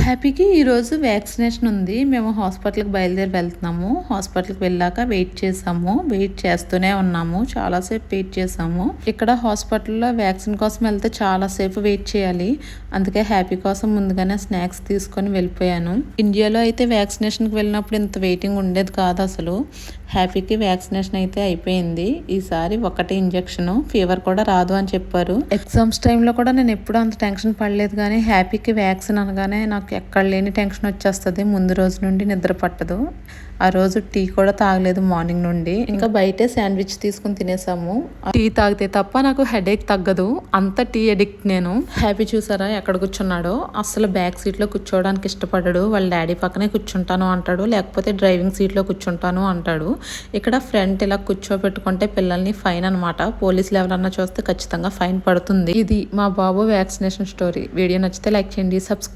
హ్యాపీకి ఈరోజు వ్యాక్సినేషన్ ఉంది. మేము హాస్పిటల్కి బయలుదేరి వెళ్తున్నాము. హాస్పిటల్కి వెళ్ళాక వెయిట్ చేసాము. వెయిట్ చేస్తూనే ఉన్నాము. చాలాసేపు వెయిట్ చేసాము. ఇక్కడ హాస్పిటల్లో వ్యాక్సిన్ కోసం వెళ్తే చాలాసేపు వెయిట్ చేయాలి. అందుకే హ్యాపీ కోసం ముందుగానే స్నాక్స్ తీసుకొని వెళ్ళిపోయాను. ఇండియాలో అయితే వ్యాక్సినేషన్కి వెళ్ళినప్పుడు ఇంత వెయిటింగ్ ఉండేది కాదు అసలు. హ్యాపీకి వ్యాక్సినేషన్ అయితే అయిపోయింది. ఈసారి ఒకటి ఇంజెక్షన్, ఫీవర్ కూడా రాదు అని చెప్పారు. ఎగ్జామ్స్ టైంలో కూడా నేను ఎప్పుడూ అంత టెన్షన్ పడలేదు, కానీ హ్యాపీకి వ్యాక్సిన్ అనగానే నాకు ఎక్కడ లేని టెన్షన్ వచ్చేస్తుంది. ముందు రోజు నుండి నిద్ర పట్టదు. ఆ రోజు టీ కూడా తాగలేదు మార్నింగ్ నుండి. ఇంకా బయటే శాండ్విచ్ తీసుకుని తినేసాము. టీ తాగితే తప్ప నాకు హెడేక్ తగ్గదు, అంత టీ అడిక్ట్ నేను. హ్యాపీ చూసారా ఎక్కడ కూర్చున్నాడో? అసలు బ్యాక్ సీట్లో కూర్చోవడానికి ఇష్టపడ్డాడు. వాళ్ళ డాడీ పక్కనే కూర్చుంటాను అంటాడు, లేకపోతే డ్రైవింగ్ సీట్లో కూర్చుంటాను అంటాడు. ఇక్కడ ఫ్రంట్ ఇలా కూర్చోబెట్టుకుంటే పిల్లల్ని ఫైన్ అనమాట. పోలీసులు ఎవరన్నా చూస్తే ఖచ్చితంగా ఫైన్ పడుతుంది. ఇది మా బాబు వ్యాక్సినేషన్ స్టోరీ. వీడియో నచ్చితే లైక్ చేయండి, సబ్స్క్రైబ్